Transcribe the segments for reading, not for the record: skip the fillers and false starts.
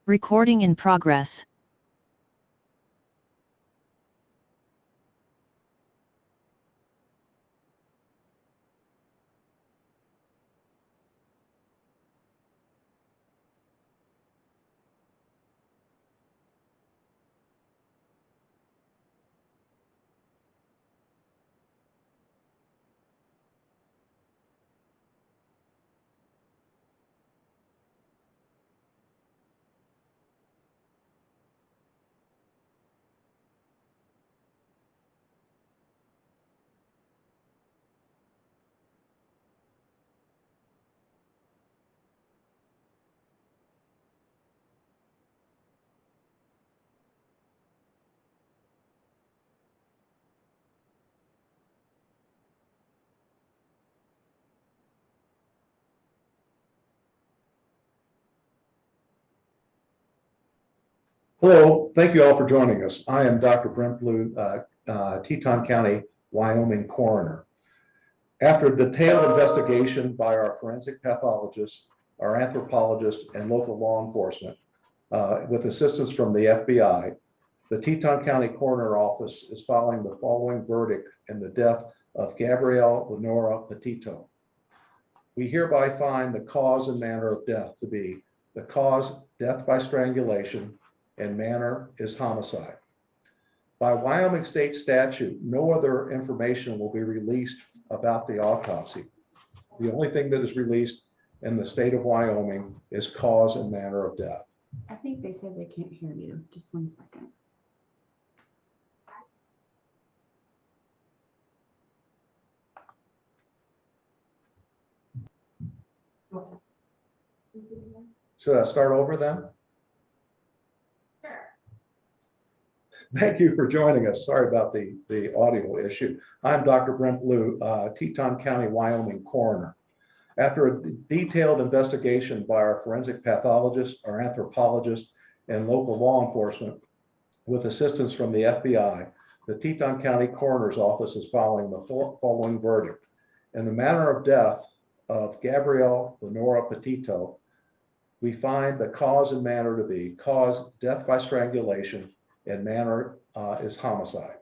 Recording in progress. Hello, thank you all for joining us. I am Dr. Brent Blue, Teton County, Wyoming Coroner. After a detailed investigation by our forensic pathologist, our anthropologist, and local law enforcement, with assistance from the FBI, the Teton County Coroner Office is filing the following verdict in the death of Gabrielle Lenora Petito. We hereby find the cause and manner of death to be the cause, death by strangulation, and manner is homicide. By Wyoming state statute, no other information will be released about the autopsy. The only thing that is released in the state of Wyoming is cause and manner of death. I think they said they can't hear you. Just 1 second. Should I start over then? Thank you for joining us. Sorry about the audio issue. I'm Dr. Brent Blue, Teton County, Wyoming Coroner. After a detailed investigation by our forensic pathologist, our anthropologist, and local law enforcement, with assistance from the FBI, the Teton County Coroner's Office is filing the following verdict. In the manner of death of Gabrielle Lenora Petito, we find the cause and manner to be cause, death by strangulation, and manner is homicide.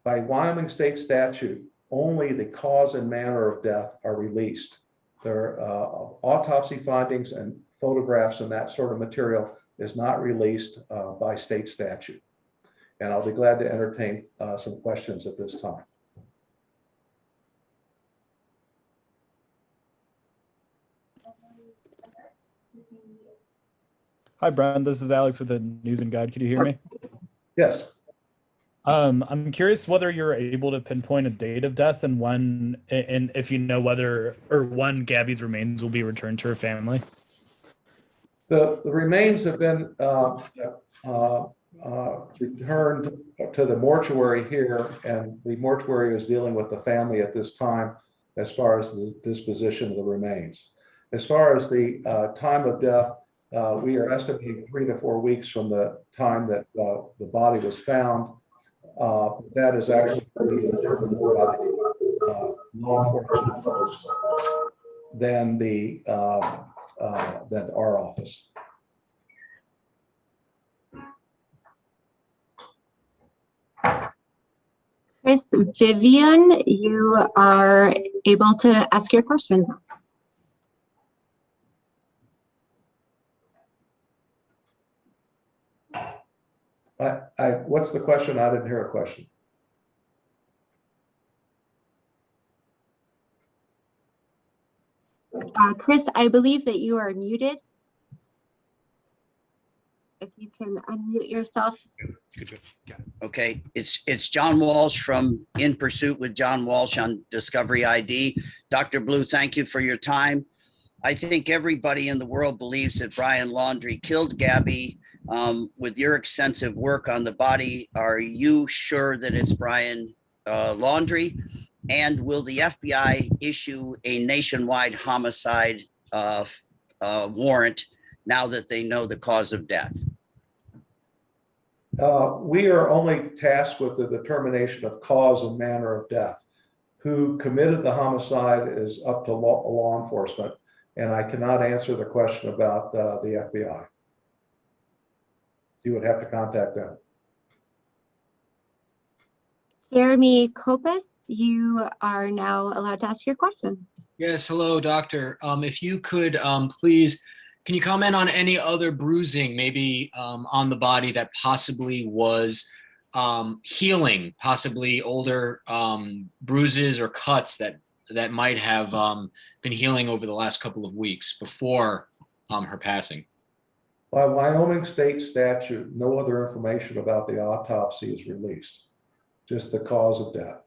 By Wyoming state statute, only the cause and manner of death are released. Their autopsy findings and photographs and that sort of material is not released by state statute. And I'll be glad to entertain some questions at this time. Hi, Brian. This is Alex with the News and Guide. Can you hear me? Yes. I'm curious whether you're able to pinpoint a date of death and when, and if you know whether or when Gabby's remains will be returned to her family. The remains have been returned to the mortuary here, and the mortuary is dealing with the family at this time as far as the disposition of the remains. As far as the time of death, we are estimating 3 to 4 weeks from the time that the body was found. That is actually determined more by the law enforcement than than our office. Chris, Vivian, you are able to ask your question. What's the question? I didn't hear a question. Chris, I believe that you are muted. If you can unmute yourself. Okay, it's John Walsh from In Pursuit with John Walsh on Discovery ID. Dr. Blue, thank you for your time. I think everybody in the world believes that Brian Laundrie killed Gabby. With your extensive work on the body, are you sure that it's Brian Laundrie? And will the FBI issue a nationwide homicide warrant now that they know the cause of death? We are only tasked with the determination of cause and manner of death. Who committed the homicide is up to law enforcement, and I cannot answer the question about the FBI. you would have to contact them. Jeremy Kopus, you are now allowed to ask your question. Yes, hello, doctor. If you could, please, can you comment on any other bruising, maybe on the body that possibly was healing, possibly older bruises or cuts that might have been healing over the last couple of weeks before her passing? By Wyoming state statute, no other information about the autopsy is released, just the cause of death.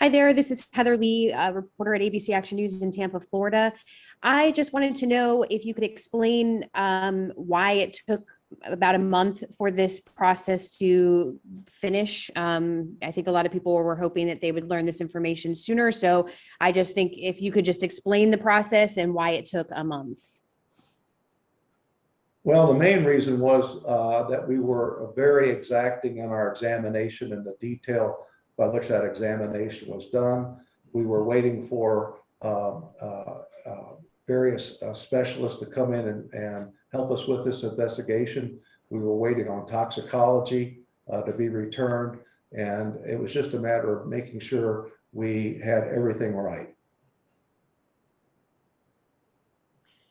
Hi there, this is Heather Lee, a reporter at ABC Action News in Tampa, Florida. I just wanted to know if you could explain why it took about a month for this process to finish. I think a lot of people were hoping that they would learn this information sooner. So I just think if you could just explain the process and why it took a month. Well, the main reason was that we were very exacting in our examination and the detail by which that examination was done. We were waiting for various specialists to come in and help us with this investigation. We were waiting on toxicology to be returned, and it was just a matter of making sure we had everything right.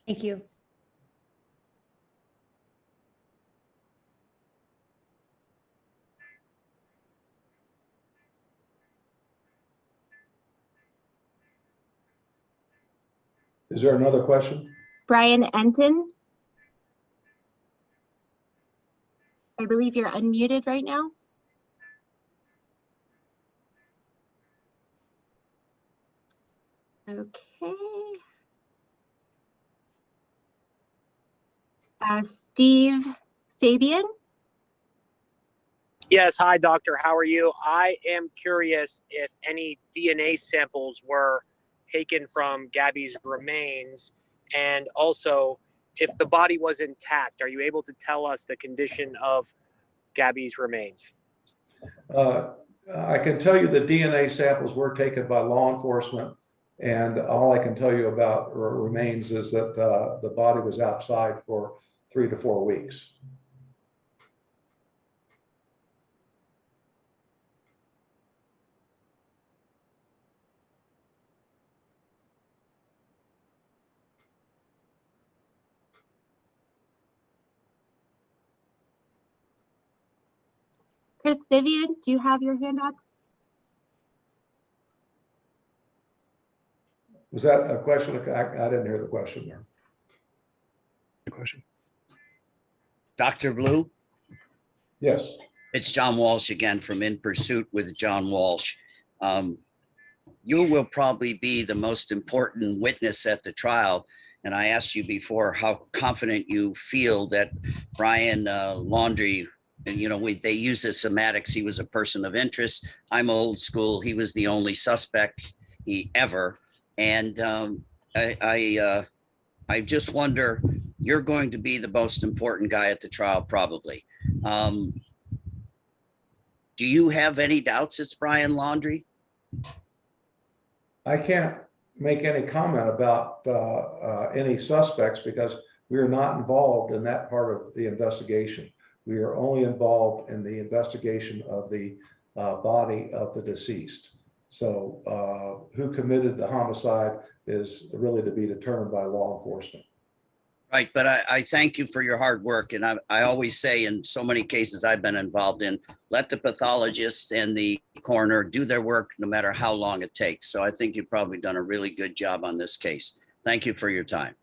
Thank you. Is there another question? Brian Enton. I believe you're unmuted right now. Okay. Steve Fabian. Yes, hi, doctor. How are you? I am curious if any DNA samples were taken from Gabby's remains, and also if the body was intact, are you able to tell us the condition of Gabby's remains? I can tell you the DNA samples were taken by law enforcement, and all I can tell you about remains is that the body was outside for 3 to 4 weeks. Chris Vivian, do you have your hand up? Was that a question? I didn't hear the question there. Good question. Dr. Blue, Yes. it's John Walsh again from In Pursuit with John Walsh. You will probably be the most important witness at the trial. And I asked you before how confident you feel that Brian Laundrie, and they use the semantics, he was a person of interest. I'm old school. He was the only suspect ever. And I just wonder, you're going to be the most important guy at the trial, probably. Do you have any doubts it's Brian Laundrie? I can't make any comment about any suspects because we are not involved in that part of the investigation. We are only involved in the investigation of the body of the deceased. So who committed the homicide is really to be determined by law enforcement. Right, but I thank you for your hard work. And I always say in so many cases I've been involved in, let the pathologist and the coroner do their work no matter how long it takes. So I think you've probably done a really good job on this case. Thank you for your time.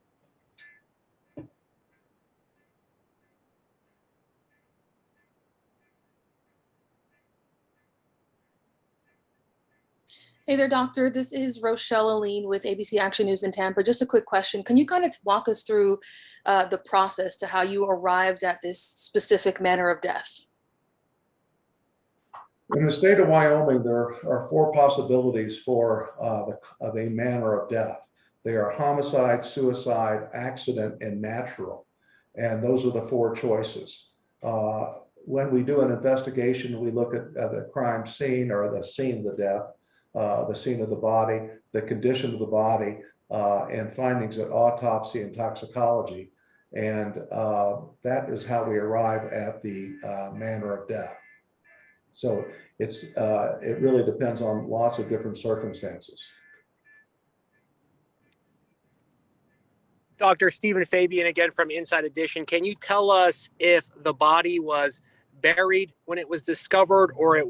Hey there, doctor. This is Rochelle Aline with ABC Action News in Tampa. Just a quick question. Can you kind of walk us through the process to how you arrived at this specific manner of death? In the state of Wyoming, there are 4 possibilities for the manner of death. They are homicide, suicide, accident, and natural. And those are the 4 choices. When we do an investigation, we look at the crime scene or the scene of the death. the scene of the body, the condition of the body, and findings at autopsy and toxicology. And that is how we arrive at the manner of death. So it really depends on lots of different circumstances. Dr. Stephen Fabian again from Inside Edition. Can you tell us if the body was buried when it was discovered, or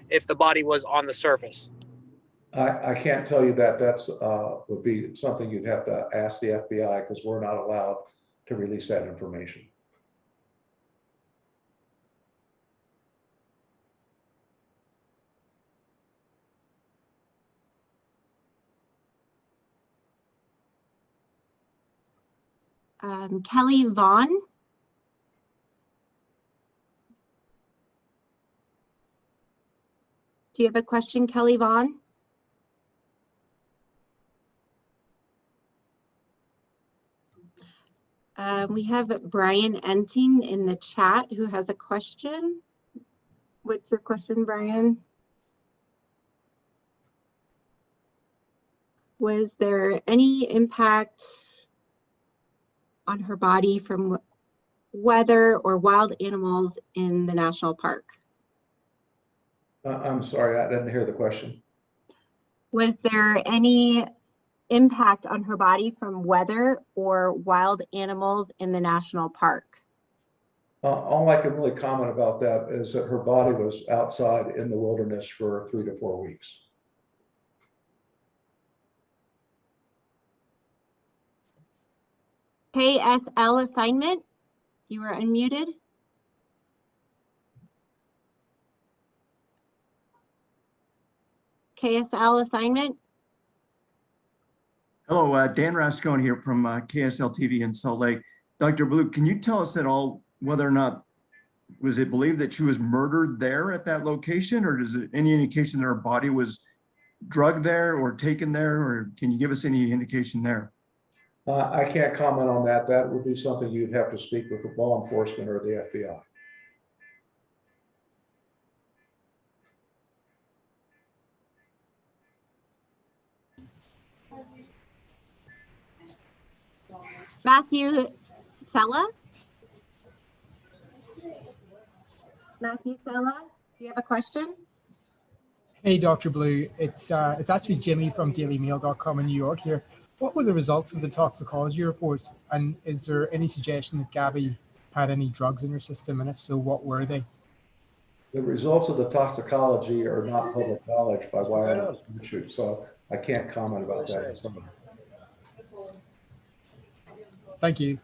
if the body was on the surface? I can't tell you that. That's would be something you'd have to ask the FBI, because we're not allowed to release that information. Kelly Vaughn. Do you have a question, Kelly Vaughn? We have Brian Enting in the chat who has a question. What's your question, Brian? Was there any impact on her body from weather or wild animals in the national park? I'm sorry, I didn't hear the question. Was there any impact on her body from weather or wild animals in the national park? All I can really comment about that is that her body was outside in the wilderness for 3 to 4 weeks. KSL assignment, you are unmuted. KSL assignment. Hello, Dan Rascone here from KSL TV in Salt Lake. Dr. Blue, can you tell us at all whether or not, was it believed that she was murdered there at that location, or is it any indication that her body was drugged there or taken there, or can you give us any indication there? I can't comment on that. That would be something you'd have to speak with the law enforcement or the FBI. Matthew Sella. Matthew Sella, do you have a question? Hey, Dr. Blue. It's actually Jimmy from dailymail.com in New York here. What were the results of the toxicology report? And is there any suggestion that Gabby had any drugs in her system? And if so, what were they? The results of the toxicology are not public knowledge by Wyoming statute, so I can't comment about that. Thank you.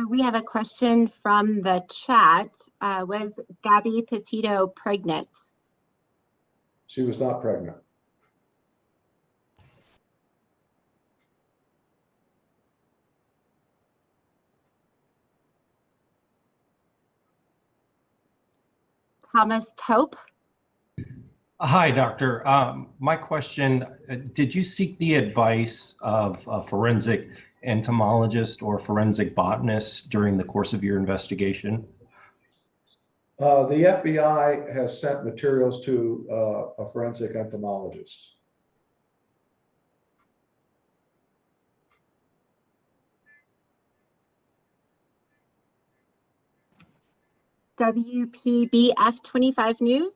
We have a question from the chat. Was Gabby Petito pregnant? She was not pregnant. Thomas Taupe. Hi, doctor. My question, did you seek the advice of a forensic entomologist or forensic botanist during the course of your investigation? The FBI has sent materials to a forensic entomologist. WPBF 25 News.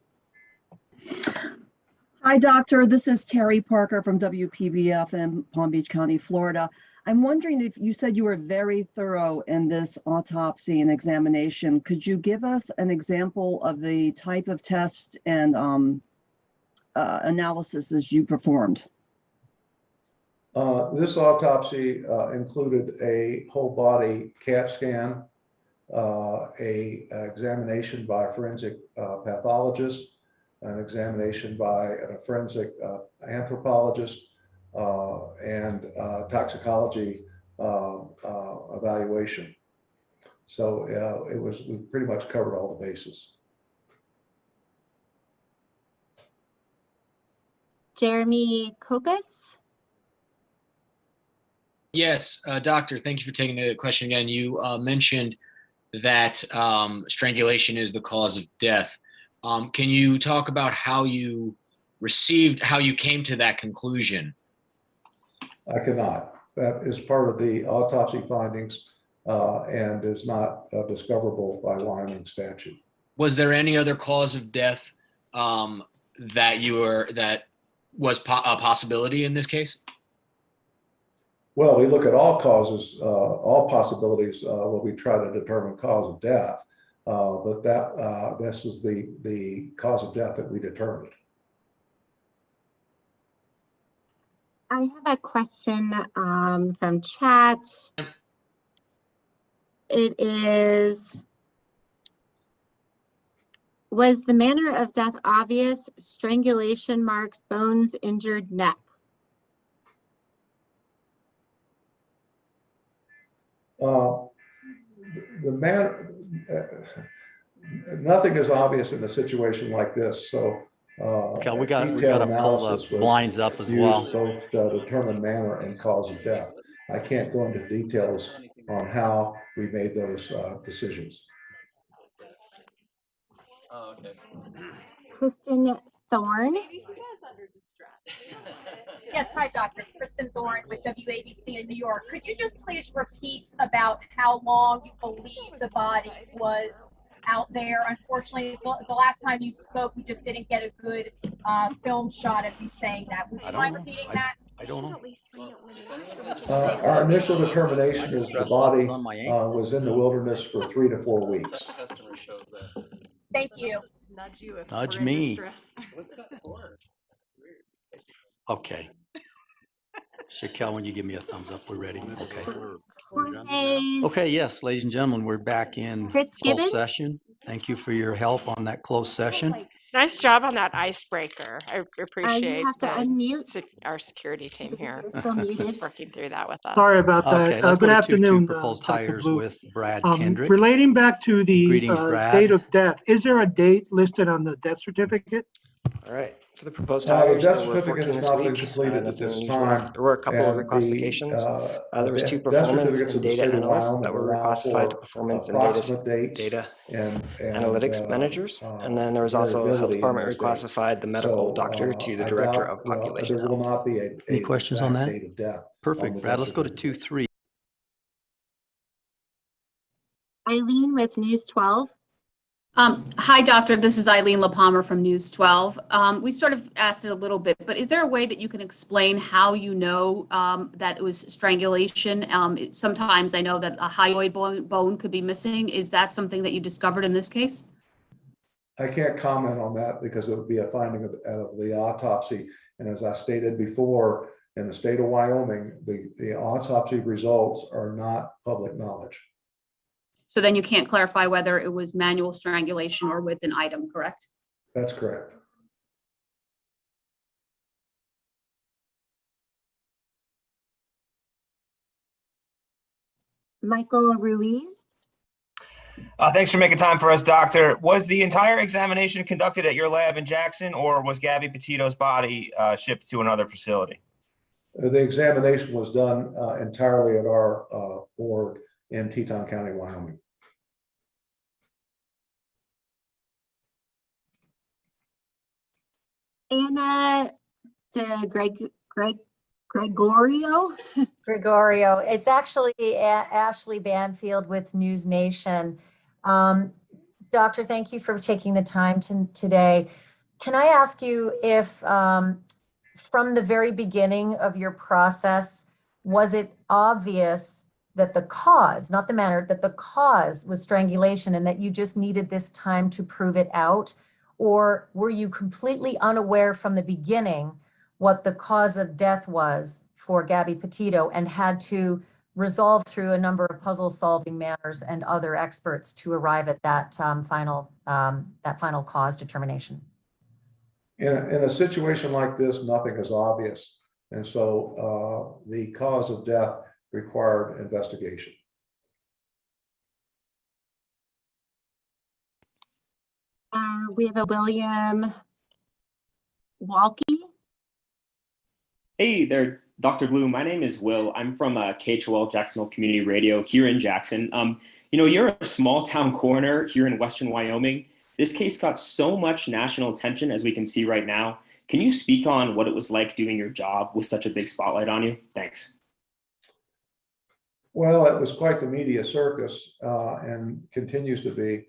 Hi, doctor. This is Terry Parker from WPBF in Palm Beach County, Florida. I'm wondering, if you said you were very thorough in this autopsy and examination, could you give us an example of the type of test and analysis you performed? This autopsy included a whole body CAT scan, a examination by a forensic pathologist, an examination by a forensic anthropologist, and toxicology evaluation. So we pretty much covered all the bases. Jeremy Kopis. Yes, doctor, thank you for taking the question again. You mentioned that strangulation is the cause of death. Can you talk about how you came to that conclusion? I cannot. That is part of the autopsy findings and is not discoverable by Wyoming statute. Was there any other cause of death that was a possibility in this case? Well, we look at all causes, all possibilities when we try to determine cause of death, but this is the cause of death that we determined. I have a question from chat. It is, was the manner of death obvious? Strangulation marks, bones, injured neck. Nothing is obvious in a situation like this. So Okay, we got to pull the blinds up as well. Both determine manner and cause of death. I can't go into details on how we made those decisions. Oh, okay. Kristen Thorne. Yes, hi, Doctor. Kristen Thorne with WABC in New York. Could you just please repeat about how long you believe the body was out there? Unfortunately, the last time you spoke, we just didn't get a good film shot of you saying that. Would you mind repeating that? I don't know. Our initial determination is the body was in the wilderness for 3 to 4 weeks. Thank you. Nudge me. Okay. Shaquille, when you give me a thumbs up, we're ready. Okay. Okay, yes, ladies and gentlemen, we're back in closed session. Thank you for your help on that closed session. Nice job on that icebreaker. I appreciate you have to unmute. Our security team here You're still muted. working through that with us. Sorry about that. Okay, let's good go to afternoon, two proposed Dr. hires Blue. with Brad Kendrick. Relating back to the Greetings, Brad. date of death, is there a date listed on the death certificate? All right. For the proposed hires, The there death were certificate 14 has this not been week. completed at Nothing this unusual. time. There were a couple of And reclassifications. There was two death performance certificates and of the data state of analysts Wyoming that were allow reclassified to for performance and approximate dates data and analytics managers. And then there was also the health variability in department those dates. reclassified the medical doctor to the I director doubt, of population there will health. not be Any questions on exact that? date of death on Perfect, the Brad. death Let's go to certificate. 2-3. Eileen with News 12. Hi, doctor. This is Eileen LaPalmer from News 12. We sort of asked it a little bit, but is there a way that you can explain how you know that it was strangulation? Sometimes I know that a hyoid bone could be missing. Is that something that you discovered in this case? I can't comment on that because it would be a finding of the autopsy. And as I stated before, in the state of Wyoming, the autopsy results are not public knowledge. So then you can't clarify whether it was manual strangulation or with an item, correct? That's correct. Michael Ruiz. Thanks for making time for us, doctor. Was the entire examination conducted at your lab in Jackson, or was Gabby Petito's body shipped to another facility? The examination was done entirely at our board in Teton County, Wyoming. Anna Gregorio. Gregorio. It's actually Ashley Banfield with News Nation. Doctor, thank you for taking the time today. Can I ask you if from the very beginning of your process, was it obvious that the cause, not the manner, that the cause was strangulation and that you just needed this time to prove it out? Or were you completely unaware from the beginning what the cause of death was for Gabby Petito and had to resolve through a number of puzzle solving manners and other experts to arrive at that final cause determination? In a situation like this, nothing is obvious. And so the cause of death required investigation. We have a William Walkie. Hey there, Dr. Blue. My name is Will. I'm from KHOL Jacksonville Community Radio here in Jackson. You're a small town coroner here in Western Wyoming. This case got so much national attention, as we can see right now. Can you speak on what it was like doing your job with such a big spotlight on you? Thanks. Well, it was quite the media circus and continues to be.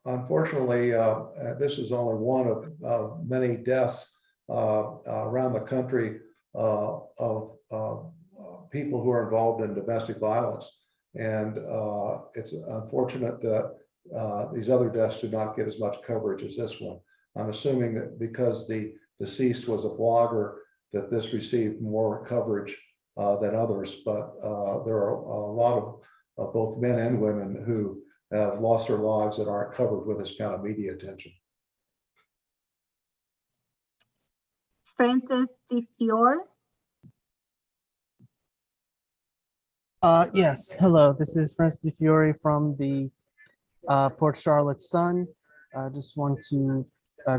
Unfortunately, this is only one of many deaths around the country of people who are involved in domestic violence. And it's unfortunate that these other deaths do not get as much coverage as this one. I'm assuming that because the deceased was a blogger, that this received more coverage than others, but there are a lot of both men and women who have lost their lives that aren't covered with this kind of media attention. Francis DeFiore. Yes, hello. This is Francis DeFiore from the Port Charlotte Sun. I just want to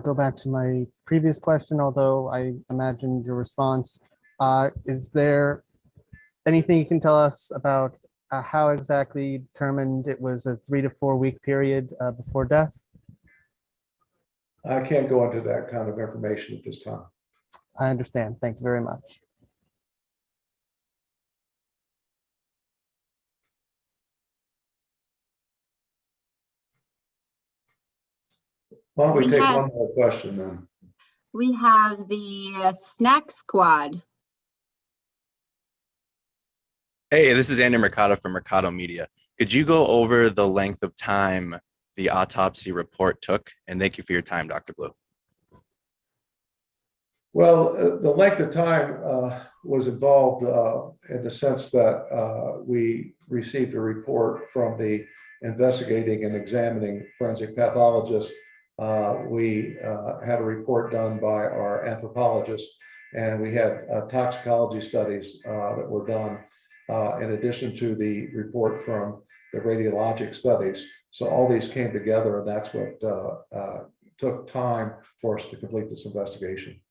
go back to my previous question, although I imagine your response. Is there anything you can tell us about how exactly you determined it was a 3 to 4 week period before death? I can't go into that kind of information at this time. I understand. Thank you very much. Why don't we take one more question then? We have the Snack Squad. Hey, this is Andy Mercado from Mercado Media. Could you go over the length of time the autopsy report took? And thank you for your time, Dr. Blue. Well, the length of time was involved in the sense that we received a report from the investigating and examining forensic pathologist. We had a report done by our anthropologist, and we had toxicology studies that were done in addition to the report from the radiologic studies. So all these came together, and that's what took time for us to complete this investigation.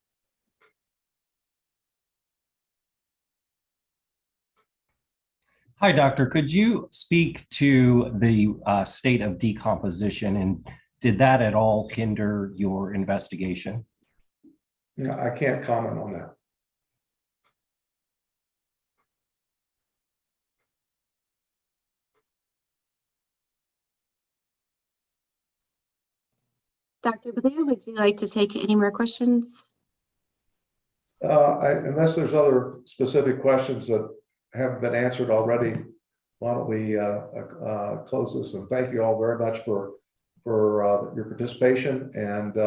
Hi, doctor. Could you speak to the state of decomposition, and did that at all hinder your investigation? No, I can't comment on that. Dr. Blue, would you like to take any more questions? Unless there's other specific questions that haven't been answered already, why don't we close this? And thank you all very much for your participation. And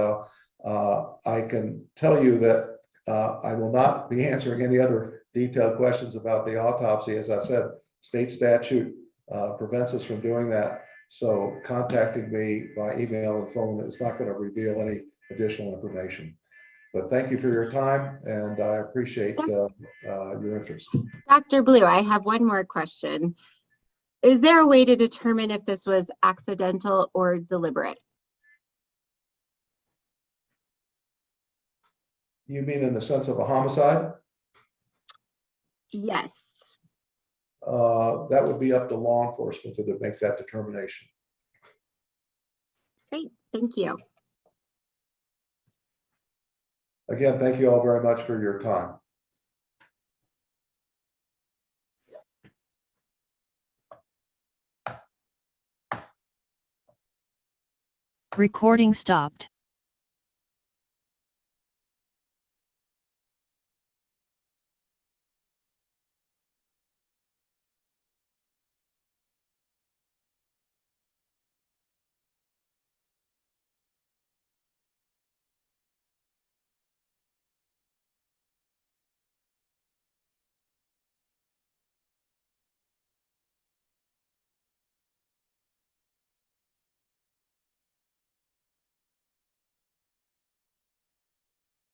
I can tell you that I will not be answering any other detailed questions about the autopsy. As I said, state statute prevents us from doing that. So contacting me by email and phone is not going to reveal any additional information. But thank you for your time, and I appreciate your interest. Dr. Blue, I have one more question. Is there a way to determine if this was accidental or deliberate? You mean in the sense of a homicide? Yes. That would be up to law enforcement to make that determination. Great, thank you. Again, thank you all very much for your time. Recording stopped.